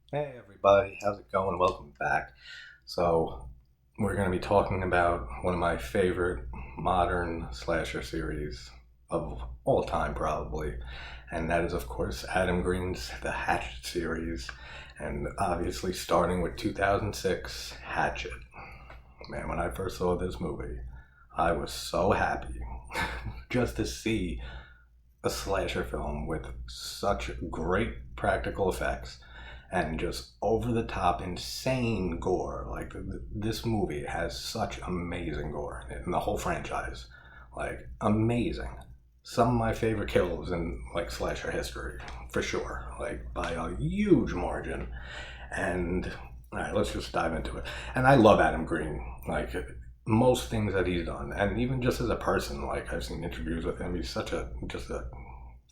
Hey everybody, how's it going? Welcome back. So, we're going to be talking about one of my favorite modern slasher series of all time, probably. And that is, of course, Adam Green's The Hatchet series. And obviously, starting with 2006, Hatchet. Man, when I first saw this movie, I was so happy just to see a slasher film with such great practical effects and just over the top insane gore. Like this movie has such amazing gore in the whole franchise. Like amazing. Some of my favorite kills in like slasher history, for sure. Like by a huge margin. And all right, let's just dive into it. And I love Adam Green. Like most things that he's done, and even just as a person, like I've seen interviews with him, he's such a just a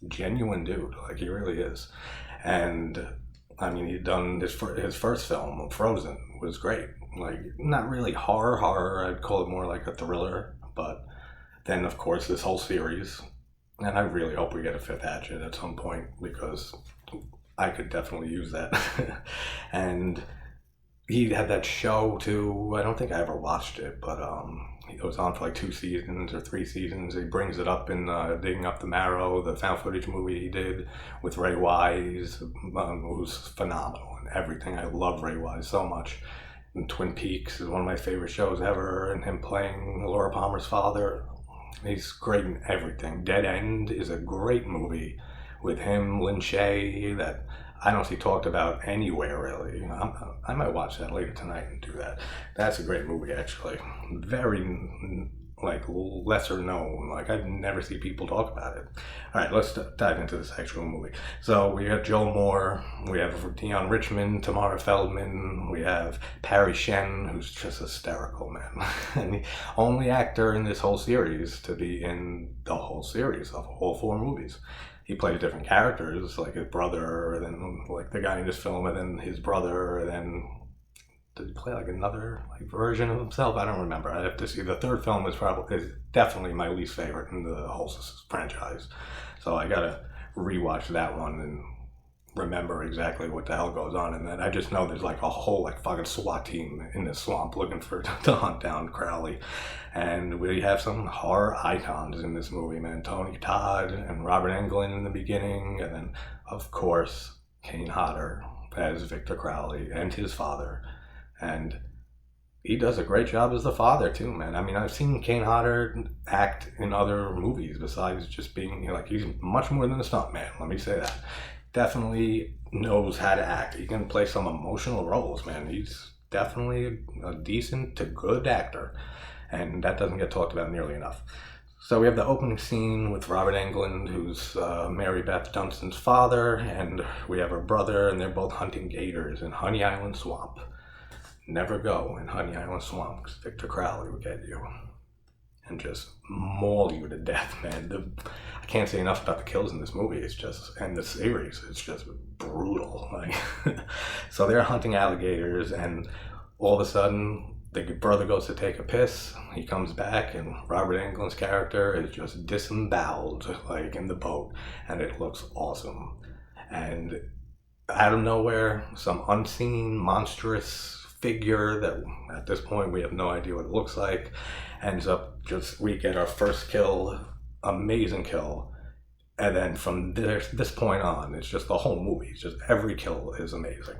genuine dude. Like he really is. And I mean, he'd done his first film, Frozen, was great. Like not really horror. I'd call it more like a thriller. But then, of course, this whole series, and I really hope we get a fifth Hatchet at some point because I could definitely use that. And he had that show too. I don't think I ever watched it, but it was on for like 2 seasons or 3 seasons. He brings it up in Digging Up the Marrow, the found footage movie he did with Ray Wise, who's phenomenal and everything. I love Ray Wise so much. And Twin Peaks is one of my favorite shows ever, and him playing Laura Palmer's father. He's great in everything. Dead End is a great movie with him, Lin Shaye, that I don't see talked about anywhere really. I might watch that later tonight and do that. That's a great movie actually. Very like lesser known. Like I never see people talk about it. All right, let's dive into this actual movie. So we have Joe Moore, we have Dion Richmond, Tamara Feldman, we have Parry Shen, who's just hysterical, man, and the only actor in this whole series to be in the whole series of all four movies. He plays different characters, like his brother, and then like the guy in this film, and then his brother, and then did he play like another like version of himself? I don't remember. I have to see. The third film is definitely my least favorite in the whole franchise, so I gotta rewatch that one and remember exactly what the hell goes on. And then I just know there's like a whole like fucking SWAT team in this swamp looking for to hunt down Crowley. And we have some horror icons in this movie, man. Tony Todd and Robert Englund in the beginning, and then of course Kane Hodder as Victor Crowley and his father. And he does a great job as the father too, man. I mean, I've seen Kane Hodder act in other movies besides just being, you know, like he's much more than a stuntman. Let me say that. Definitely knows how to act. He can play some emotional roles, man. He's definitely a decent to good actor, and that doesn't get talked about nearly enough. So we have the opening scene with Robert Englund, who's Mary Beth Dunstan's father, and we have her brother, and they're both hunting gators in Honey Island Swamp. Never go in Honey Island Swamp because Victor Crowley will get you and just maul you to death, man. I can't say enough about the kills in this movie. It's just, and the series, it's just brutal. Like, so they're hunting alligators, and all of a sudden, the brother goes to take a piss. He comes back, and Robert Englund's character is just disemboweled, like in the boat, and it looks awesome. And out of nowhere, some unseen, monstrous figure that at this point we have no idea what it looks like ends up just, we get our first kill, amazing kill, and then from this point on it's just the whole movie, it's just every kill is amazing.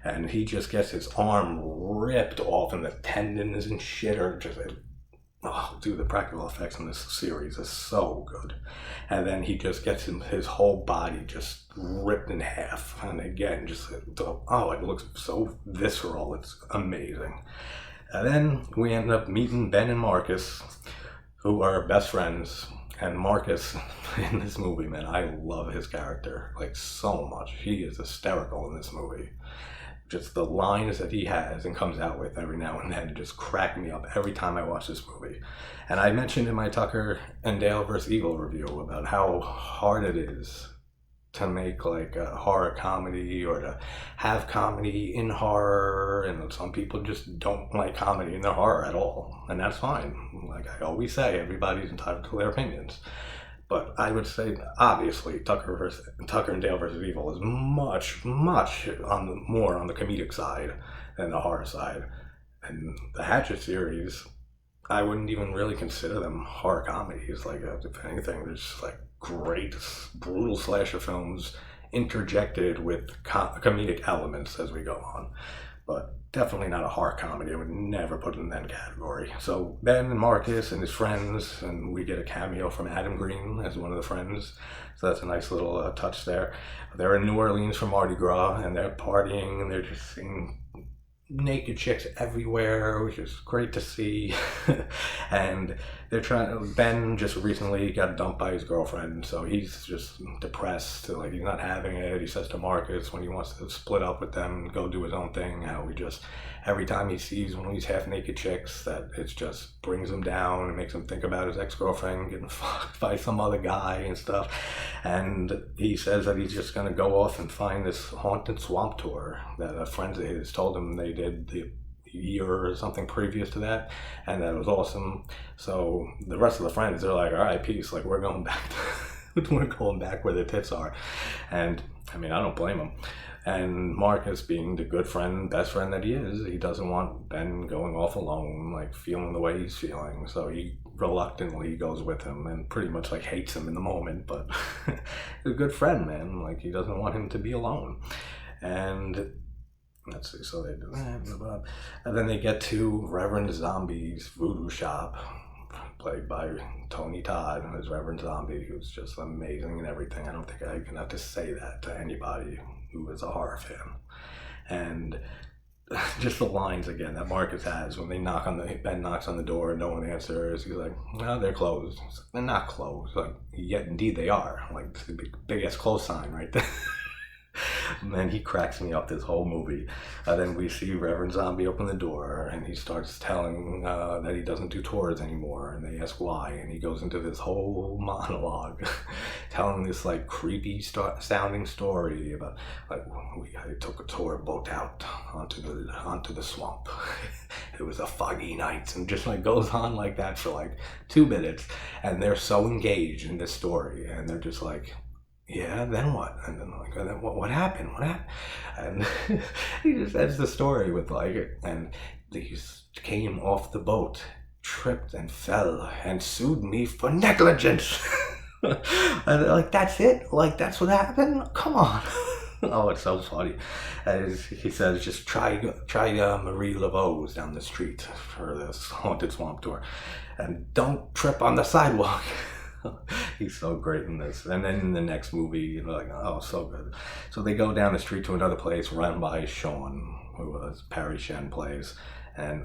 And he just gets his arm ripped off and the tendons and shit are just, oh dude, the practical effects in this series is so good. And then he just gets his whole body just ripped in half, and again just, oh, it looks so visceral, it's amazing. And then we end up meeting Ben and Marcus, who are best friends. And Marcus in this movie, man, I love his character like so much. He is hysterical in this movie. Just the lines that he has and comes out with every now and then just crack me up every time I watch this movie. And I mentioned in my Tucker and Dale vs. Evil review about how hard it is to make like a horror comedy or to have comedy in horror, and some people just don't like comedy in their horror at all, and that's fine. Like I always say, everybody's entitled to their opinions. But I would say, obviously, Tucker and Dale versus Evil is much, much more on the comedic side than the horror side. And the Hatchet series, I wouldn't even really consider them horror comedies. Like, if anything, they're just like great, brutal slasher films interjected with comedic elements as we go on. But definitely not a horror comedy. I would never put it in that category. So Ben and Marcus and his friends, and we get a cameo from Adam Green as one of the friends. So that's a nice little touch there. They're in New Orleans for Mardi Gras, and they're partying, and they're just seeing naked chicks everywhere, which is great to see. And they're trying. Ben just recently got dumped by his girlfriend, so he's just depressed. Like, he's not having it. He says to Marcus when he wants to split up with them and go do his own thing, how he just, every time he sees one of these half naked chicks, that it just brings him down and makes him think about his ex-girlfriend getting fucked by some other guy and stuff. And he says that he's just gonna go off and find this haunted swamp tour that a friend of his told him they did the year or something previous to that, and that was awesome. So the rest of the friends, they're like, all right, peace, like, we're going back we're going back where the tits are. And I mean, I don't blame him. And Marcus, being the good friend, best friend that he is, he doesn't want Ben going off alone, like feeling the way he's feeling. So he reluctantly goes with him and pretty much like hates him in the moment, but he's a good friend, man. Like, he doesn't want him to be alone. And let's see, so they do that, and then they get to Reverend Zombie's voodoo shop, played by Tony Todd, as Reverend Zombie, who's just amazing and everything. I don't think I can have to say that to anybody who is a horror fan. And just the lines again that Marcus has when they Ben knocks on the door and no one answers. He's like, no, they're closed. Like, they're not closed. Like, yet indeed they are. Like, this is a big ass close sign right there. Man, he cracks me up this whole movie. Then we see Reverend Zombie open the door, and he starts telling that he doesn't do tours anymore, and they ask why, and he goes into this whole monologue telling this like creepy sounding story about like, I took a tour boat out onto the swamp. It was a foggy night, and just like goes on like that for like 2 minutes, and they're so engaged in this story, and they're just like, yeah, then what? And then like, and then what happened? What happened? And he just ends the story with like, and these came off the boat, tripped and fell, and sued me for negligence. And like, that's it? Like, that's what happened? Come on. Oh, it's so funny. As he says, just try Marie Laveau's down the street for this haunted swamp tour, and don't trip on the sidewalk. He's so great in this. And then in the next movie, you're like, oh, so good. So they go down the street to another place run by Sean, who Parry Shen plays, and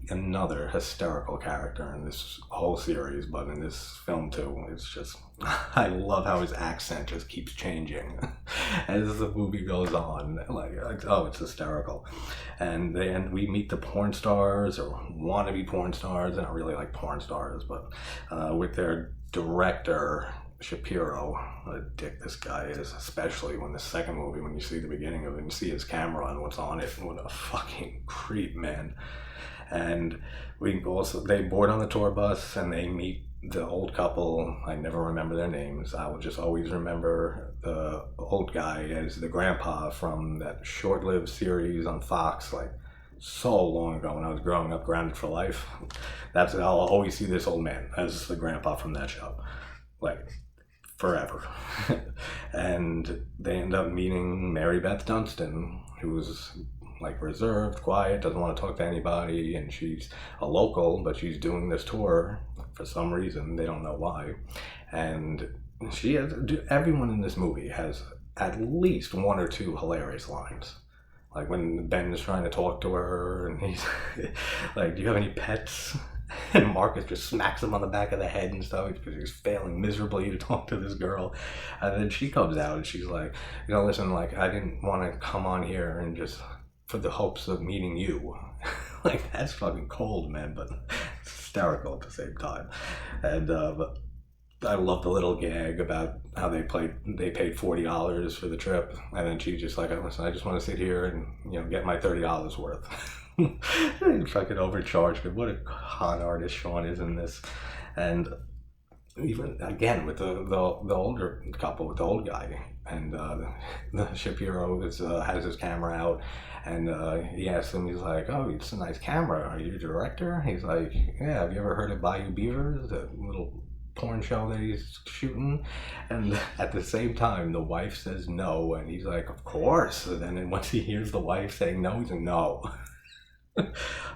another hysterical character in this whole series, but in this film too. It's just, I love how his accent just keeps changing as the movie goes on. Like, oh, it's hysterical. And we meet the porn stars, or wannabe porn stars. They're not really like porn stars, but with their director Shapiro. What a dick this guy is, especially when the second movie, when you see the beginning of it and see his camera and what's on it, what a fucking creep, man. And they board on the tour bus and they meet the old couple. I never remember their names. I will just always remember the old guy as the grandpa from that short-lived series on Fox, like so long ago when I was growing up, Grounded for Life. I'll always see this old man as the grandpa from that show, like forever. And they end up meeting Mary Beth Dunstan, who's like reserved, quiet, doesn't want to talk to anybody, and she's a local, but she's doing this tour for some reason, they don't know why. And everyone in this movie has at least 1 or 2 hilarious lines. Like when Ben is trying to talk to her and he's like, do you have any pets? And Marcus just smacks him on the back of the head and stuff because he's failing miserably to talk to this girl. And then she comes out and she's like, listen, like, I didn't want to come on here and just for the hopes of meeting you. Like, that's fucking cold, man, but it's hysterical at the same time. And but I love the little gag about how they paid $40 for the trip, and then she's just like, listen, I just want to sit here and get my $30 worth. Fucking overcharged, but what a con artist Sean is in this. And even again with the older couple, with the old guy, and the Shapiro has his camera out, and he asks him, he's like, "Oh, it's a nice camera. Are you a director?" He's like, "Yeah. Have you ever heard of Bayou Beavers, the little porn show that he's shooting?" And at the same time, the wife says no, and he's like, "Of course." And then once he hears the wife saying no, he's like, "No."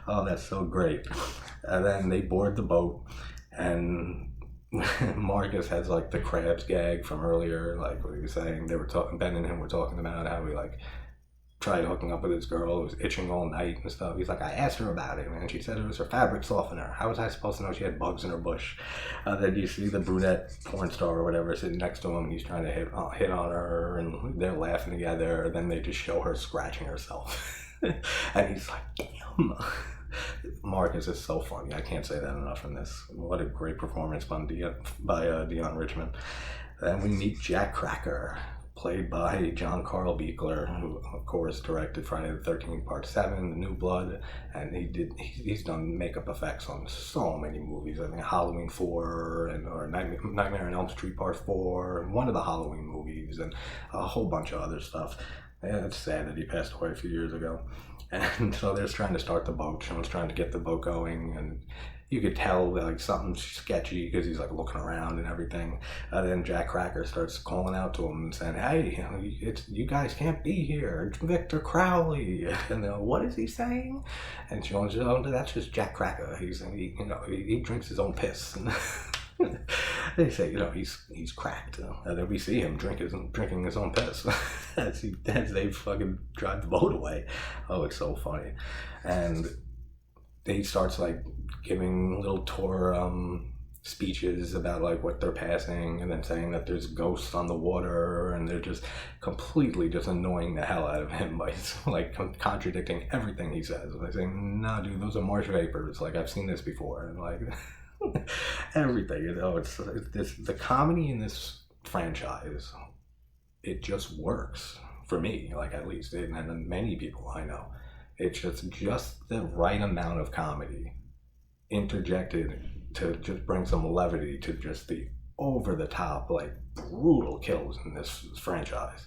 Oh, that's so great. And then they board the boat, and Marcus has like the crabs gag from earlier, like what he was saying. They were talking, Ben and him were talking about how he like tried hooking up with this girl who was itching all night and stuff. He's like, "I asked her about it, and she said it was her fabric softener. How was I supposed to know she had bugs in her bush?" Then you see the brunette porn star or whatever sitting next to him, and he's trying to hit on her, and they're laughing together. Then they just show her scratching herself, and he's like, "Damn." Marcus is so funny. I can't say that enough in this. What a great performance by Dion Richmond. Then we meet Jack Cracker, played by John Carl Buechler, who of course directed Friday the 13th Part 7, The New Blood, and he's done makeup effects on so many movies. I mean, Halloween 4 or Nightmare on Elm Street Part 4, and one of the Halloween movies, and a whole bunch of other stuff. Yeah, it's sad that he passed away a few years ago. And so they're trying to start the boat. Sean's trying to get the boat going, and you could tell like something's sketchy because he's like looking around and everything. Then Jack Cracker starts calling out to him and saying, "Hey, you guys can't be here. It's Victor Crowley." And they're like, "What is he saying?" And Sean's like, "Oh, that's just Jack Cracker. He drinks his own piss." They say, he's cracked. And then we see him drinking his own piss as they fucking drive the boat away. Oh, it's so funny. And he starts like giving little tour speeches about like what they're passing, and then saying that there's ghosts on the water, and they're just completely just annoying the hell out of him by like contradicting everything he says. By saying, "Nah, dude, those are marsh vapors. Like, I've seen this before." And like everything, it's the comedy in this franchise, it just works for me, like, at least, and many people I know. It's just the right amount of comedy interjected to just bring some levity to just the over the top, like, brutal kills in this franchise,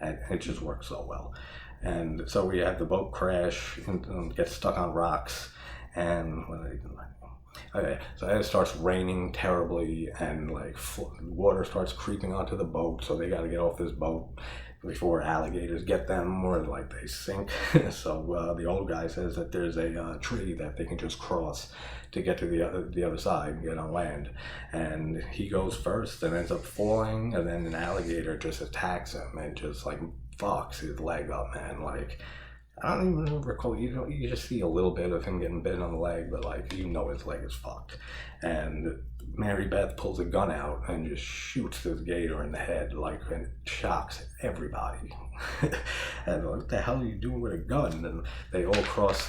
and it just works so well. And so we have the boat crash and get stuck on rocks, and okay, so it starts raining terribly, and like water starts creeping onto the boat, so they got to get off this boat before alligators get them, or like they sink. So the old guy says that there's a tree that they can just cross to get to the other side and get on land, and he goes first and ends up falling, and then an alligator just attacks him and just like fucks his leg up, man. Like, I don't even recall, you just see a little bit of him getting bitten on the leg, but like, his leg is fucked. And Mary Beth pulls a gun out and just shoots this gator in the head, like, and it shocks everybody. And what the hell are you doing with a gun? And they all cross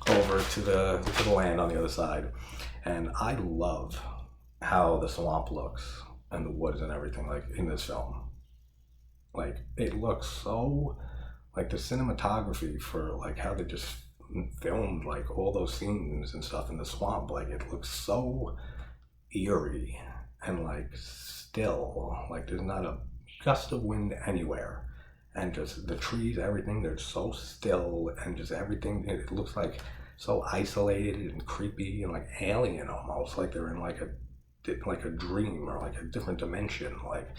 over to the land on the other side. And I love how the swamp looks and the woods and everything, like, in this film. Like, it looks so, like, the cinematography for like how they just filmed like all those scenes and stuff in the swamp, like, it looks so eerie and like still, like there's not a gust of wind anywhere, and just the trees, everything, they're so still, and just everything, it looks like so isolated and creepy and like alien, almost like they're in like a dream or like a different dimension. Like,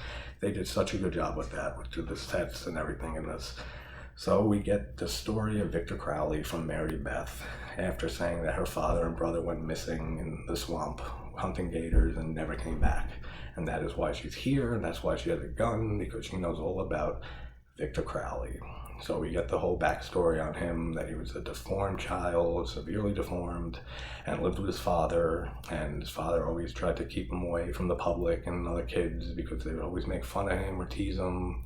they did such a good job with that, with the sets and everything in this. So we get the story of Victor Crowley from Mary Beth, after saying that her father and brother went missing in the swamp hunting gators and never came back. And that is why she's here, and that's why she has a gun, because she knows all about Victor Crowley. So we get the whole backstory on him, that he was a deformed child, severely deformed, and lived with his father, and his father always tried to keep him away from the public and other kids because they would always make fun of him or tease him.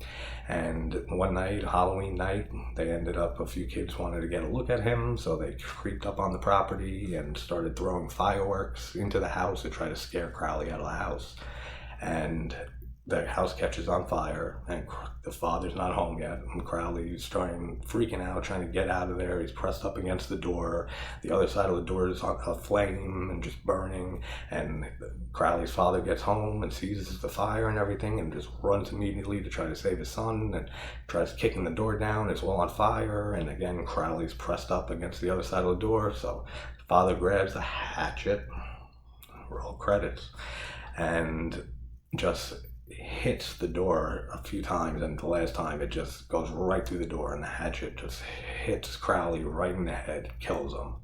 And one night, Halloween night, a few kids wanted to get a look at him, so they creeped up on the property and started throwing fireworks into the house to try to scare Crowley out of the house. And the house catches on fire, and the father's not home yet, and Crowley's freaking out, trying to get out of there. He's pressed up against the door. The other side of the door is on a flame and just burning, and Crowley's father gets home and sees the fire and everything and just runs immediately to try to save his son, and tries kicking the door down. It's all on fire, and again, Crowley's pressed up against the other side of the door, so the father grabs the hatchet, roll credits, and just hits the door a few times, and the last time it just goes right through the door, and the hatchet just hits Crowley right in the head, kills him.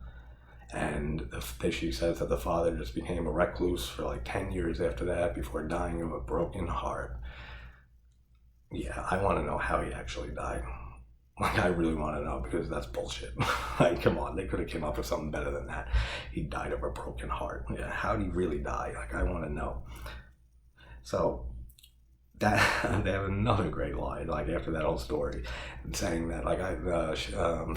And she says that the father just became a recluse for like 10 years after that before dying of a broken heart. Yeah, I want to know how he actually died. Like, I really want to know, because that's bullshit. Like, come on, they could have came up with something better than that. He died of a broken heart. Yeah, how did he really die? Like, I want to know. So that they have another great line, like after that whole story, saying that, like,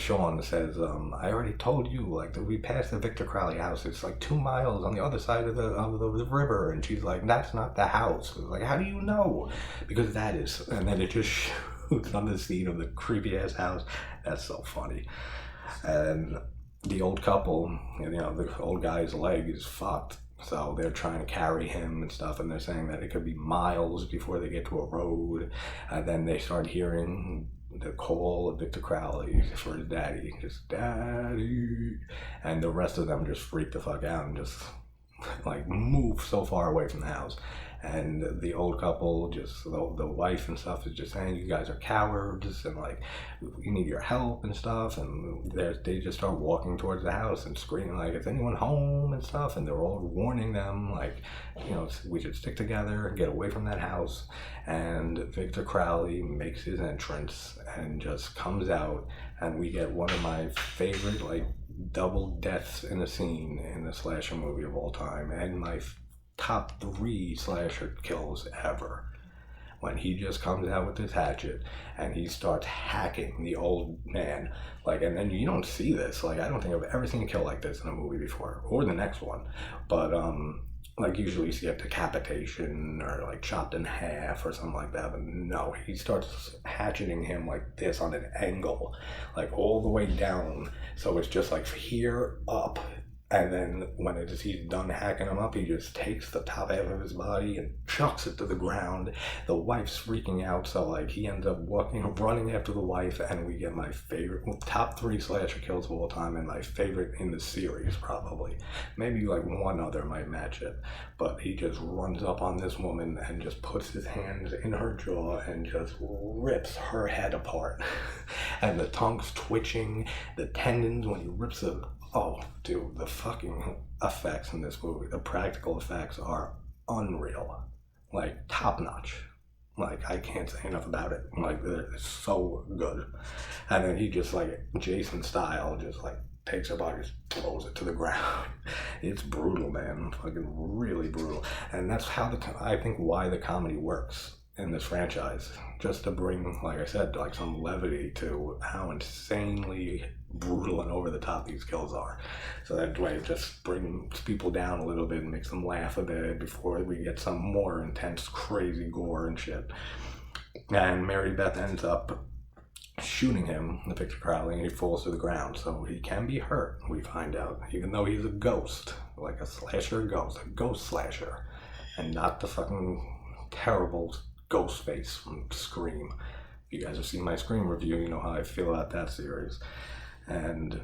Sean says, I already told you, like, that we passed the Victor Crowley house. It's like 2 miles on the other side of the river. And she's like, that's not the house. Like, how do you know? Because that is. And then it just shoots on the scene of the creepy ass house. That's so funny. And the old couple, you know, the old guy's leg is fucked. So they're trying to carry him and stuff, and they're saying that it could be miles before they get to a road. And then they start hearing the call of Victor Crowley for his daddy, just daddy. And the rest of them just freak the fuck out and just like move so far away from the house. And the old couple, just the wife and stuff, is just saying, you guys are cowards, and like, we need your help and stuff. And they just start walking towards the house and screaming, like, is anyone home and stuff? And they're all warning them, like, you know, we should stick together and get away from that house. And Victor Crowley makes his entrance and just comes out, and we get one of my favorite, like, double deaths in a scene in a slasher movie of all time, and my top 3 slasher kills ever, when he just comes out with his hatchet and he starts hacking the old man, like, and then you don't see this, like, I don't think I've ever seen a kill like this in a movie before, or the next one, but like, usually you see a decapitation or like chopped in half or something like that, but no, he starts hatcheting him like this on an angle, like all the way down, so it's just like here up. And then when he's done hacking him up, he just takes the top half of his body and chucks it to the ground. The wife's freaking out, so like he ends up running after the wife, and we get my favorite, top 3 slasher kills of all time, and my favorite in the series probably. Maybe like one other might match it, but he just runs up on this woman and just puts his hands in her jaw and just rips her head apart. And the tongue's twitching, the tendons when he rips it. Oh, dude, the fucking effects in this movie, the practical effects are unreal. Like, top notch. Like, I can't say enough about it. Like, they're so good. And then he just, like, Jason style, just, like, takes her body, just throws it to the ground. It's brutal, man. Fucking really brutal. And that's how I think why the comedy works in this franchise, just to bring, like I said, like some levity to how insanely brutal and over the top these kills are. So that way it just brings people down a little bit and makes them laugh a bit before we get some more intense, crazy gore and shit. And Mary Beth ends up shooting him, the Victor Crowley, and he falls to the ground. So he can be hurt, we find out, even though he's a ghost, like a slasher ghost, a ghost slasher, and not the fucking terrible ghost face from Scream. If you guys have seen my Scream review, you know how I feel about that series. And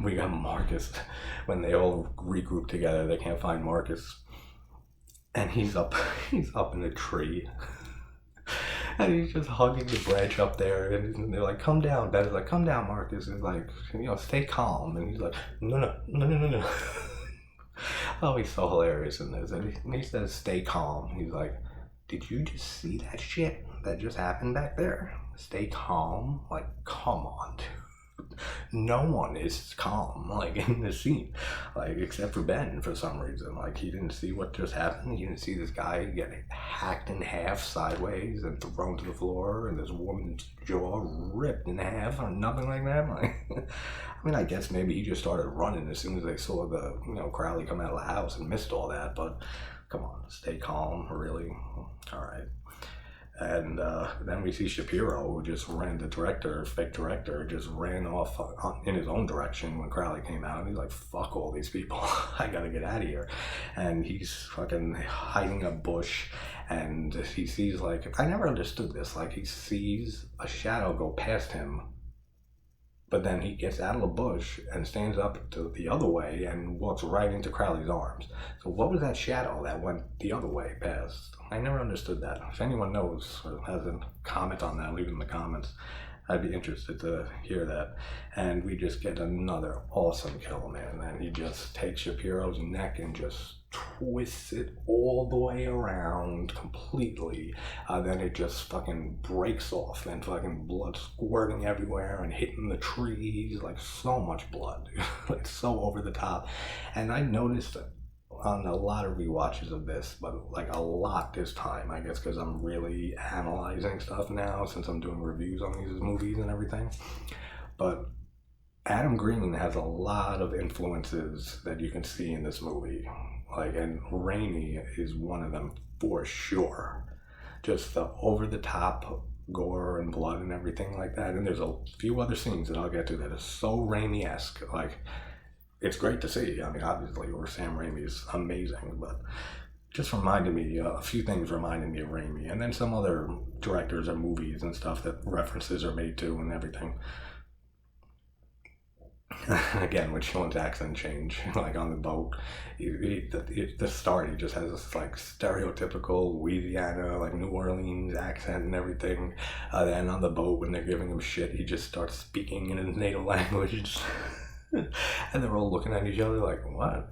we got Marcus. When they all regroup together, they can't find Marcus, and he's up in a tree. And he's just hugging the branch up there, and they're like, come down. Ben is like, come down, Marcus. He's like, you know, stay calm. And he's like, no. Oh, he's so hilarious in this. And he says, stay calm. He's like, did you just see that shit that just happened back there? Stay calm? Like, come on, dude. No one is calm, like, in this scene, like, except for Ben for some reason. Like, he didn't see what just happened. He didn't see this guy get hacked in half sideways and thrown to the floor, and this woman's jaw ripped in half, or nothing like that. Like, I mean, I guess maybe he just started running as soon as they saw the, you know, Crowley come out of the house and missed all that, but Come on, stay calm, really? All right. And then we see Shapiro, who just ran, the director, fake director, just ran off in his own direction when Crowley came out. And he's like, fuck all these people. I gotta get out of here. And he's fucking hiding in a bush. And he sees, like, I never understood this. Like, he sees a shadow go past him. But then he gets out of the bush and stands up to the other way and walks right into Crowley's arms. So what was that shadow that went the other way past? I never understood that. If anyone knows or has a comment on that, leave it in the comments. I'd be interested to hear that. And we just get another awesome kill, man. And he just takes Shapiro's neck and just twists it all the way around completely. Then it just fucking breaks off and fucking blood squirting everywhere and hitting the trees. Like, so much blood. Like, so over the top. And I noticed on a lot of rewatches of this, but like a lot this time, I guess, because I'm really analyzing stuff now since I'm doing reviews on these movies and everything. But Adam Green has a lot of influences that you can see in this movie. Like, and Raimi is one of them for sure. Just the over-the-top gore and blood and everything like that. And there's a few other scenes that I'll get to that is so Raimi-esque. Like, it's great to see. I mean, obviously, Sam Raimi is amazing, but just reminded me, a few things reminded me of Raimi. And then some other directors or movies and stuff that references are made to and everything. Again, with Sean's accent change, like on the boat, the start, he just has this like stereotypical Louisiana, like New Orleans accent and everything. Then on the boat, when they're giving him shit, he just starts speaking in his native language. And they're all looking at each other like, what?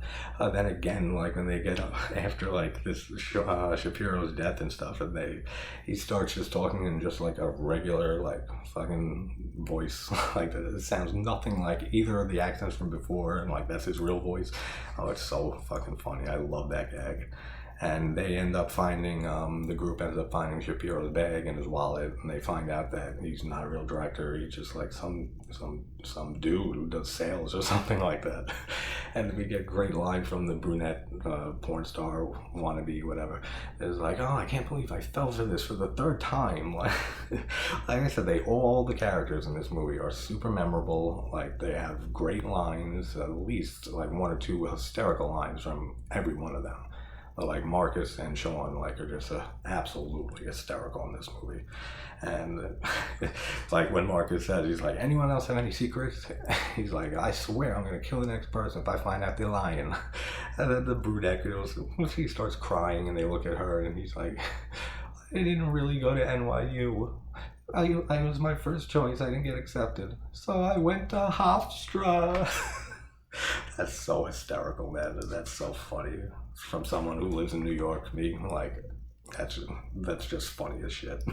Then again, like when they get after like this Shapiro's death and stuff, and he starts just talking in just like a regular like fucking voice, like it sounds nothing like either of the accents from before, and like that's his real voice. Oh, it's so fucking funny. I love that gag. And they end up finding, the group ends up finding Shapiro's bag and his wallet, and they find out that he's not a real director. He's just like some dude who does sales or something like that. And we get a great line from the brunette porn star wannabe, whatever. It's like, oh, I can't believe I fell for this for the third time. Like I said, all the characters in this movie are super memorable. Like, they have great lines, at least like one or two hysterical lines from every one of them. Like Marcus and Sean, like, are just absolutely hysterical in this movie. And like when Marcus says, he's like, anyone else have any secrets? He's like, I swear I'm gonna kill the next person if I find out they're lying. And then the brunette goes, she starts crying, and they look at her, and he's like, I didn't really go to NYU. I was my first choice. I didn't get accepted, so I went to Hofstra. That's so hysterical, man. That's so funny. From someone who lives in New York, being like, that's just funny as shit.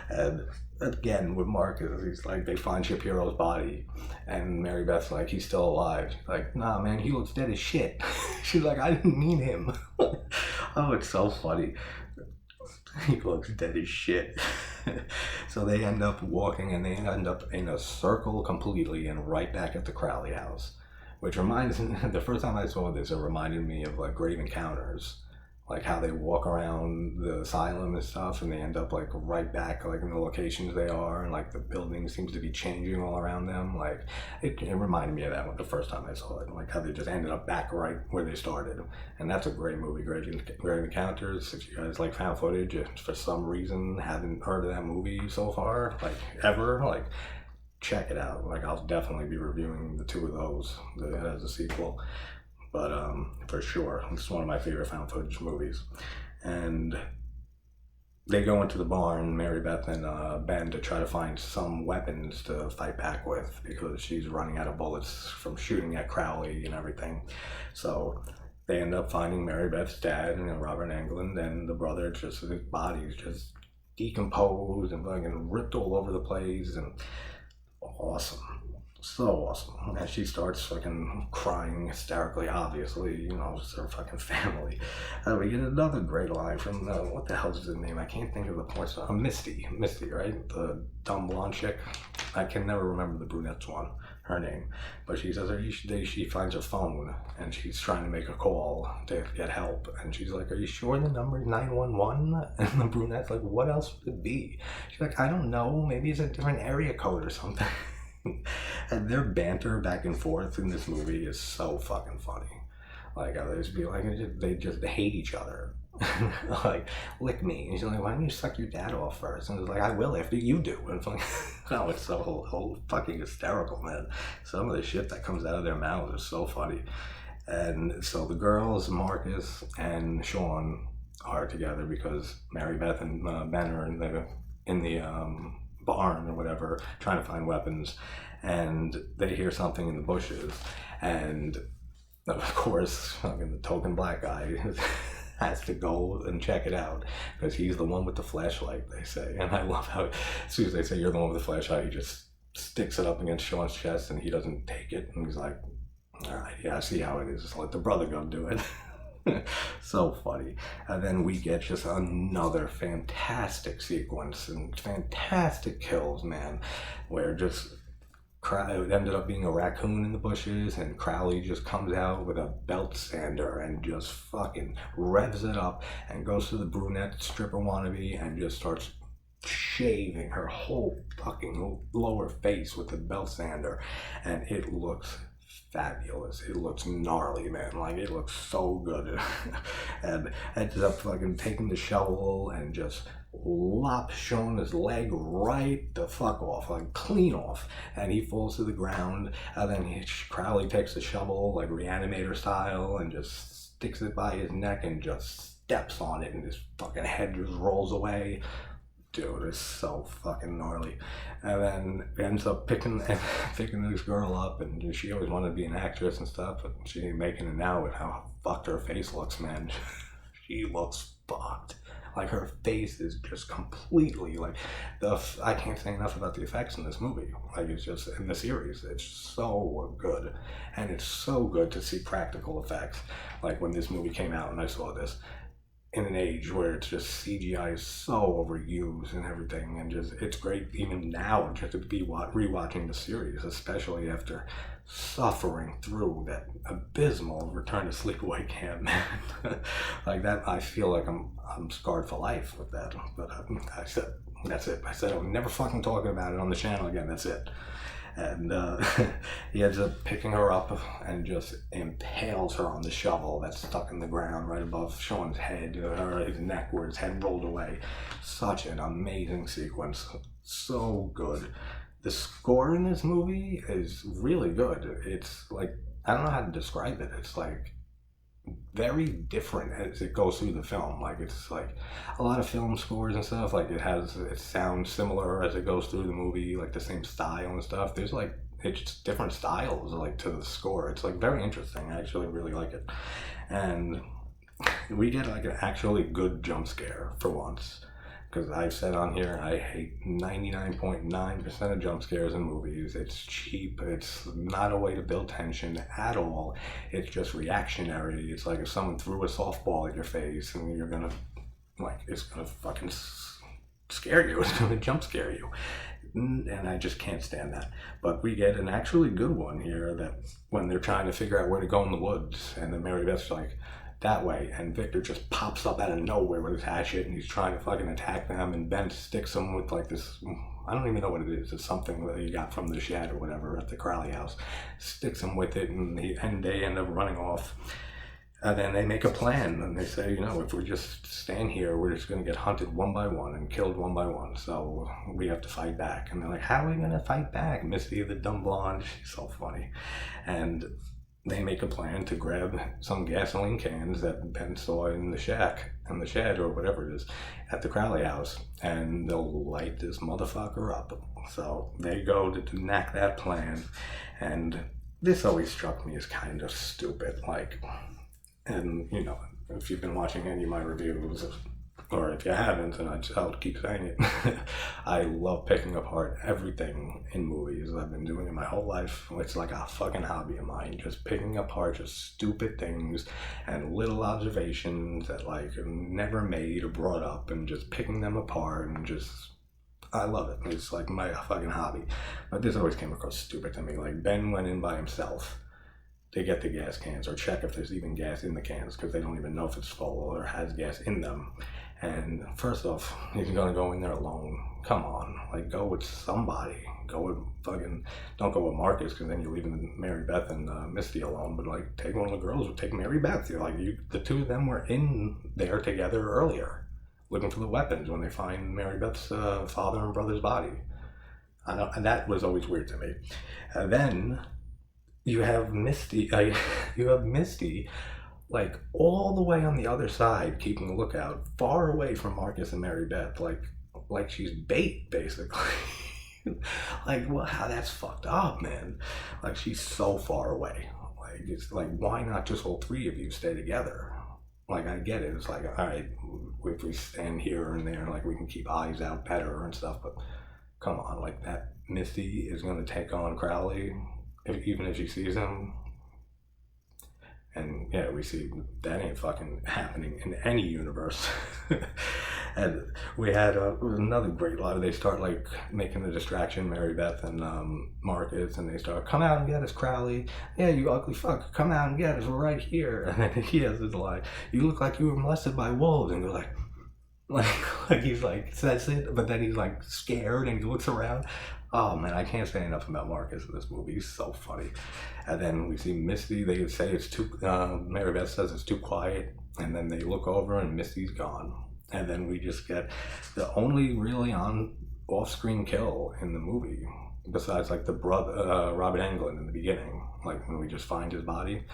And again, with Marcus, he's like, they find Shapiro's body, and Mary Beth's like, he's still alive. She's like, nah, man, he looks dead as shit. She's like, I didn't mean him. Oh, it's so funny. He looks dead as shit. So they end up walking, and they end up in a circle completely and right back at the Crowley house. Which reminds me, the first time I saw this, it reminded me of like Grave Encounters. Like how they walk around the asylum and stuff, and they end up like right back like in the locations they are, and like the building seems to be changing all around them. Like it reminded me of that one the first time I saw it, like how they just ended up back right where they started. And that's a great movie, Grave Encounters. If you guys like found footage, if for some reason haven't heard of that movie so far, like ever, like check it out. Like I'll definitely be reviewing the two of those as a sequel. But for sure, it's one of my favorite found footage movies. And they go into the barn, Mary Beth and Ben, to try to find some weapons to fight back with, because she's running out of bullets from shooting at Crowley and everything. So they end up finding Mary Beth's dad, Robert Englund, and the brother, just his body's just decomposed and fucking ripped all over the place, and awesome. So awesome. And she starts fucking crying hysterically, obviously, it's her fucking family. And we get another great line from, what the hell is his name? I can't think of the porn star. Misty, right? The dumb blonde chick. I can never remember the brunette's one. her name. But she says she finds her phone and she's trying to make a call to get help. And she's like, "Are you sure the number is 911?" And the brunette's like, "What else would it be?" She's like, "I don't know. Maybe it's a different area code or something." And their banter back and forth in this movie is so fucking funny. Like, they just be like, they just hate each other. Like, lick me. And she's like, "Why don't you suck your dad off first?" And it's like, "I will after you do." And it's like, oh, it's so whole fucking hysterical, man. Some of the shit that comes out of their mouths is so funny. And so the girls, Marcus and Sean, are together because Mary Beth and Ben are in the barn or whatever, trying to find weapons, and they hear something in the bushes, and of course, fucking the token black guy has to go and check it out because he's the one with the flashlight, they say. And I love how as soon as they say you're the one with the flashlight, he just sticks it up against Sean's chest and he doesn't take it. And he's like, "All right, yeah, I see how it is. Just let the brother go do it." So funny. And then we get just another fantastic sequence and fantastic kills, man, where just it ended up being a raccoon in the bushes, and Crowley just comes out with a belt sander and just fucking revs it up and goes to the brunette stripper wannabe and just starts shaving her whole fucking lower face with the belt sander, and it looks fabulous. It looks gnarly, man. Like, it looks so good. And ends up fucking taking the shovel and just lop Sean's leg right the fuck off, like clean off, and he falls to the ground. And then Crowley takes the shovel, like Reanimator style, and just sticks it by his neck and just steps on it, and his fucking head just rolls away. Dude, it's so fucking gnarly. And then ends up picking this girl up, and she always wanted to be an actress and stuff, but she ain't making it now with how fucked her face looks, man. She looks fucked. Like, her face is just completely like I can't say enough about the effects in this movie. Like, it's just in the series, it's so good, and it's so good to see practical effects. Like, when this movie came out and I saw this in an age where it's just CGI is so overused and everything, and just it's great even now just to be rewatching the series, especially after suffering through that abysmal Return to Sleepaway Camp, man. Like that, I feel like I'm scarred for life with that. But I said that's it. I said I'm never fucking talking about it on the channel again. That's it. And he ends up picking her up and just impales her on the shovel that's stuck in the ground right above Sean's head, or his neck, where his head rolled away. Such an amazing sequence. So good. The score in this movie is really good. It's like, I don't know how to describe it. It's like very different as it goes through the film. Like, it's like a lot of film scores and stuff, like it sounds similar as it goes through the movie, like the same style and stuff. There's like, it's different styles like to the score. It's like very interesting. I actually really like it. And we get like an actually good jump scare for once, because I've said on here I hate 99.9% of jump scares in movies. It's cheap. It's not a way to build tension at all. It's just reactionary. It's like if someone threw a softball at your face and you're gonna, like, it's gonna fucking scare you. It's gonna jump scare you. And I just can't stand that. But we get an actually good one here, that when they're trying to figure out where to go in the woods, and then Mary Beth's like, that way, and Victor just pops up out of nowhere with his hatchet and he's trying to fucking attack them, and Ben sticks him with like this, I don't even know what it is, it's something that he got from the shed or whatever at the Crowley house, sticks him with it, and they end up running off. And then they make a plan, and they say, if we just stand here, we're just going to get hunted one by one and killed one by one, so we have to fight back. And they're like, how are we going to fight back? Misty, the dumb blonde, she's so funny. And they make a plan to grab some gasoline cans that Ben saw in the shed or whatever it is, at the Crowley house, and they'll light this motherfucker up. So they go to enact that plan, and this always struck me as kind of stupid. Like, and if you've been watching any of my reviews, or if you haven't, and I'll keep saying it, I love picking apart everything in movies. I've been doing it my whole life. It's like a fucking hobby of mine, just picking apart just stupid things and little observations that like are never made or brought up, and just picking them apart and just I love it. It's like my fucking hobby. But this always came across stupid to me. Like Ben went in by himself to get the gas cans or check if there's even gas in the cans because they don't even know if it's full or has gas in them. And first off, he's gonna go in there alone. Come on, like go with somebody. Go with fucking. Don't go with Marcus because then you're leaving Mary Beth and Misty alone. But like, take one of the girls. Or take Mary Beth. You're like, the two of them were in there together earlier, looking for the weapons when they find Mary Beth's father and brother's body. And that was always weird to me. And then you have Misty. You have Misty like all the way on the other side, keeping a lookout, far away from Marcus and Mary Beth, like she's bait, basically. Like, well, how that's fucked up, man. Like she's so far away. Like it's like, why not just all three of you stay together? Like I get it. It's like, all right, if we stand here and there, like we can keep eyes out better and stuff. But come on, like that Misty is gonna take on Crowley, even if she sees him. And yeah, we see that ain't fucking happening in any universe. And we had another great line. They start like making the distraction, Mary Beth and Marcus, and they start, come out and get us, Crowley. Yeah, you ugly fuck, come out and get us, we're right here. And then he has this line, you look like you were molested by wolves. And they're like he's like says it, but then he's like scared and he looks around. Oh man, I can't say enough about Marcus in this movie. He's so funny. And then we see Misty. They say it's too. Mary Beth says it's too quiet, and then they look over and Misty's gone. And then we just get the only really off-screen kill in the movie, besides like the brother Robert Englund in the beginning, like when we just find his body,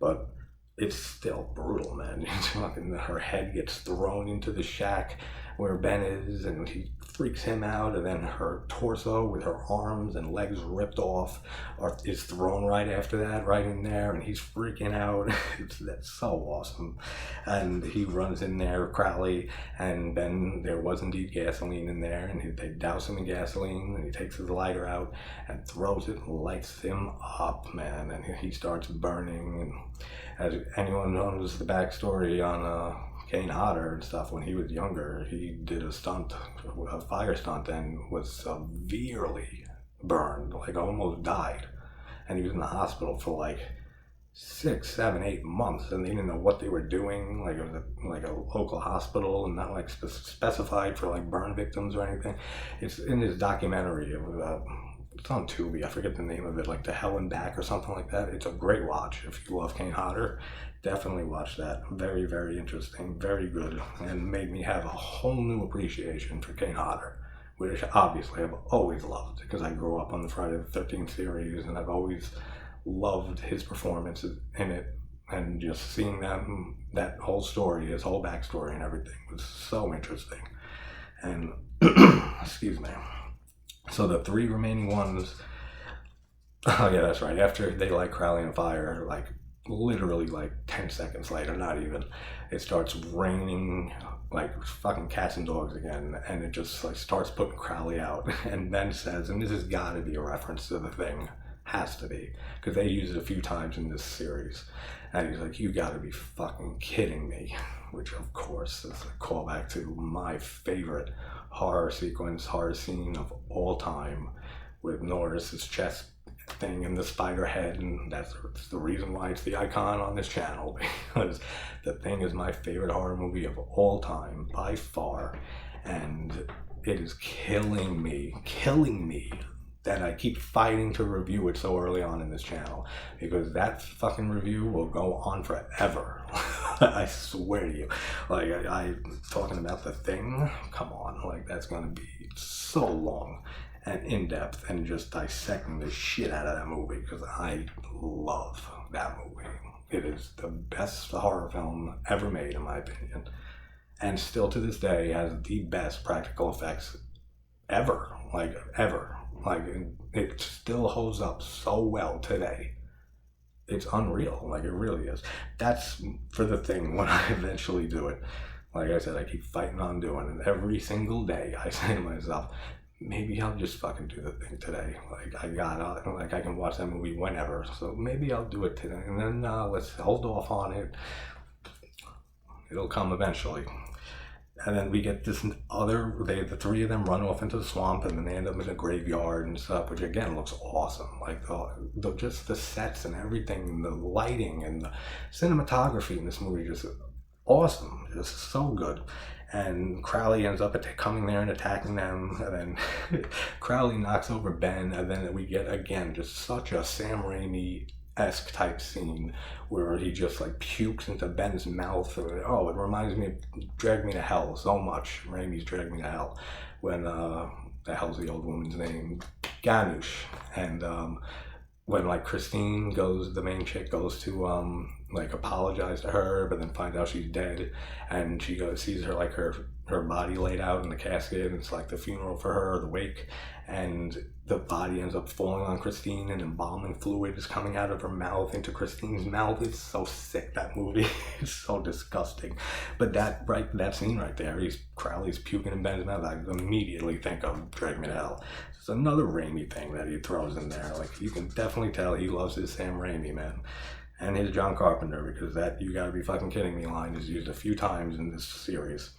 but. It's still brutal, man. Her head gets thrown into the shack where Ben is, and he freaks him out, and then her torso with her arms and legs ripped off is thrown right after that, right in there, and he's freaking out. That's so awesome. And he runs in there, Crowley, and then there was indeed gasoline in there, and they douse him in gasoline, and he takes his lighter out and throws it and lights him up, man, and he starts burning. And as anyone knows the backstory on Kane Hodder and stuff, when he was younger, he did a fire stunt, and was severely burned, like almost died. And he was in the hospital for like 6, 7, 8 months, and they didn't know what they were doing. Like it was like a local hospital, and not like specified for like burn victims or anything. It's in this documentary. It's on Tubi, I forget the name of it, like To Hell and Back or something like that. It's a great watch. If you love Kane Hodder, definitely watch that. Very, very interesting, very good, and made me have a whole new appreciation for Kane Hodder, which obviously I've always loved because I grew up on the Friday the 13th series, and I've always loved his performances in it, and just seeing that whole story, his whole backstory and everything was so interesting. And, excuse me. So the 3 remaining ones, oh yeah, that's right, after they light Crowley on fire, like literally like 10 seconds later, not even, it starts raining like fucking cats and dogs again, and it just like starts putting Crowley out, and Ben says, and this has got to be a reference to The Thing, has to be, because they use it a few times in this series, and he's like, you gotta be fucking kidding me, which of course is a callback to my favorite horror scene of all time, with Norris's chest thing and the spider head, and that's the reason why it's the icon on this channel, because The Thing is my favorite horror movie of all time by far, and it is killing me that I keep fighting to review it so early on in this channel, because that fucking review will go on forever. I swear to you. Like, I talking about The Thing, come on, like that's gonna be so long and in-depth, and just dissecting the shit out of that movie, because I love that movie. It is the best horror film ever made, in my opinion, and still to this day has the best practical effects ever. Like, it still holds up so well today. It's unreal. Like, it really is. That's for The Thing when I eventually do it. Like I said, I keep fighting on doing it. Every single day I say to myself, maybe I'll just fucking do The Thing today. Like, I can watch that movie whenever. So maybe I'll do it today. And then let's hold off on it. It'll come eventually. And then we get this the three of them run off into the swamp, and then they end up in a graveyard and stuff, which again looks awesome. Like just the sets and everything, the lighting and the cinematography in this movie, just awesome, just so good. And Crowley ends up coming there and attacking them, and then Crowley knocks over Ben, and then we get again just such a Sam Raimi-esque type scene where he just like pukes into Ben's mouth. Oh, it reminds me of Drag Me to Hell so much. Raimi's Drag Me to Hell, when the hell's the old woman's name? Ganush. And when like Christine goes, the main chick goes to like apologize to her, but then finds out she's dead, and she sees her like her body laid out in the casket, and it's like the funeral for her, the wake, and the body ends up falling on Christine, and embalming fluid is coming out of her mouth into Christine's mouth. It's so sick, that movie. It's so disgusting. But that scene right there, Crowley's puking in Ben's mouth, I immediately think of Drag Me to Hell. It's another Raimi thing that he throws in there. Like, you can definitely tell he loves his Sam Raimi, man. And his John Carpenter, because that "you gotta be fucking kidding me" line is used a few times in this series.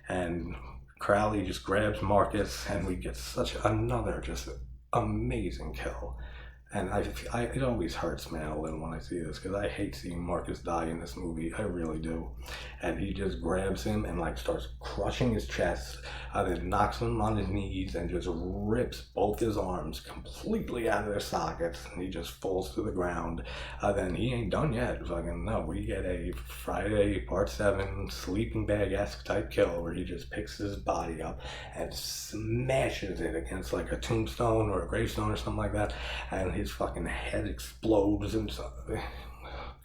And Crowley just grabs Marcus, and we get such another just amazing kill. And it always hurts, man, a little when I see this, because I hate seeing Marcus die in this movie. I really do. And he just grabs him and like starts crushing his chest, then knocks him on his knees and just rips both his arms completely out of their sockets, and he just falls to the ground. Then he ain't done yet. Fucking no, we get a Friday Part 7 sleeping bag-esque type kill where he just picks his body up and smashes it against like a tombstone or a gravestone or something like that, and his fucking head explodes. And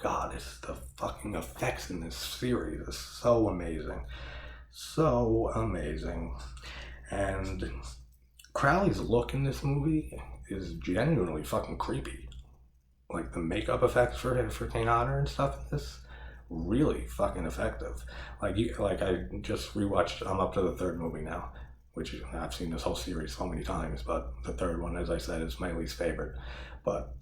God, it's the fucking effects in this series is so amazing. So amazing. And Crowley's look in this movie is genuinely fucking creepy. Like, the makeup effects for Kane Hodder and stuff in this, really fucking effective. Like I just rewatched, I'm up to the third movie now, which I've seen this whole series so many times, but the third one, as I said, is my least favorite. But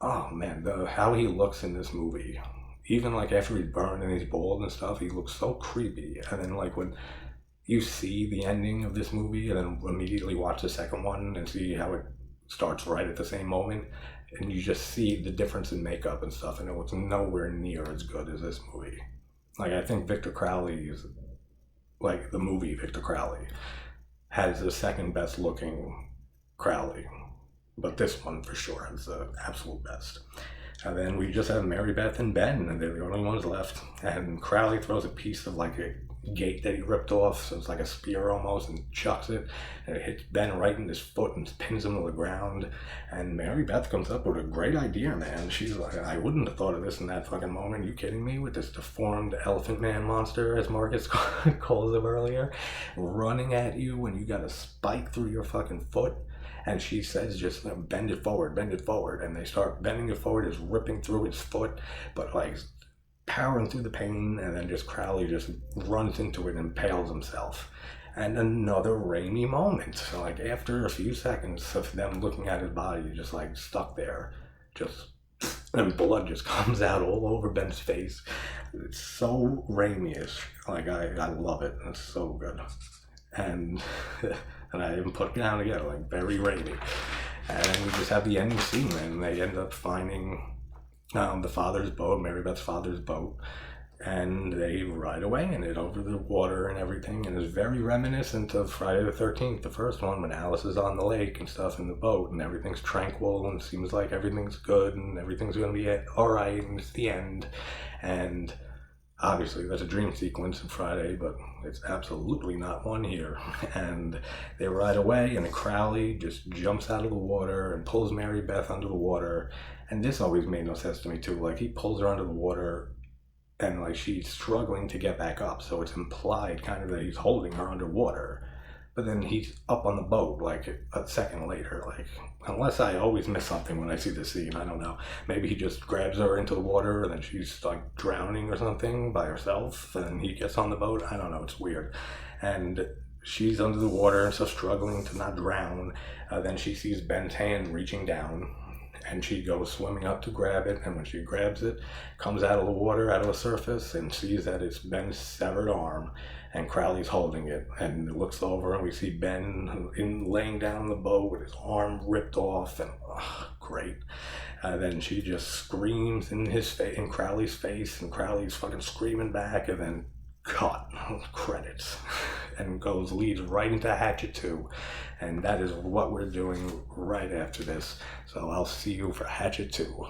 oh man, how he looks in this movie, even like after he's burned and he's bald and stuff, he looks so creepy. And then like when you see the ending of this movie and then immediately watch the second one and see how it starts right at the same moment, and you just see the difference in makeup and stuff, and it's nowhere near as good as this movie. Like, I think Victor Crowley is, like, the movie Victor Crowley has the second best looking Crowley, but this one for sure is the absolute best. And then we just have Mary Beth and Ben, and they're the only ones left. And Crowley throws a piece of like a gate that he ripped off, so it's like a spear almost, and chucks it, and it hits Ben right in his foot and pins him to the ground. And Mary Beth comes up with a great idea, man. She's like, I wouldn't have thought of this in that fucking moment. You kidding me? With this deformed elephant man monster, as Marcus calls him earlier, running at you when you got a spike through your fucking foot. And she says, just bend it forward, and they start bending it forward, is ripping through his foot, but like powering through the pain, and then just Crowley just runs into it and impales himself. And another Raimi moment. So like after a few seconds of them looking at his body, just like stuck there, and blood just comes out all over Ben's face. It's so Raimi-ish. Like I love it. It's so good. And I even put it down together, like very Raimi. And we just have the ending scene, and they end up finding the father's boat, Mary Beth's father's boat, and they ride away in it over the water and everything, and it's very reminiscent of Friday the 13th, the first one, when Alice is on the lake and stuff in the boat, and everything's tranquil, and it seems like everything's good, and everything's going to be alright, and it's the end. And obviously that's a dream sequence in Friday, but it's absolutely not one here. And they ride away, and Crowley just jumps out of the water and pulls Mary Beth under the water. And this always made no sense to me too. Like, he pulls her under the water, and like she's struggling to get back up, so it's implied kind of that he's holding her underwater. But then he's up on the boat like a second later. Like, unless I always miss something when I see the scene, I don't know. Maybe he just grabs her into the water, and then she's like drowning or something by herself, and he gets on the boat. I don't know, it's weird. And she's under the water, so struggling to not drown. Then she sees Ben's hand reaching down, and she goes swimming up to grab it, and when she grabs it, comes out of the water, out of the surface, and sees that it's Ben's severed arm. and Crowley's holding it, and it looks over and we see Ben laying down on the boat with his arm ripped off, and great. Then she just screams in his face, in Crowley's face, and Crowley's fucking screaming back, and then cut, credits, and leads right into Hatchet 2, and that is what we're doing right after this. So I'll see you for Hatchet 2.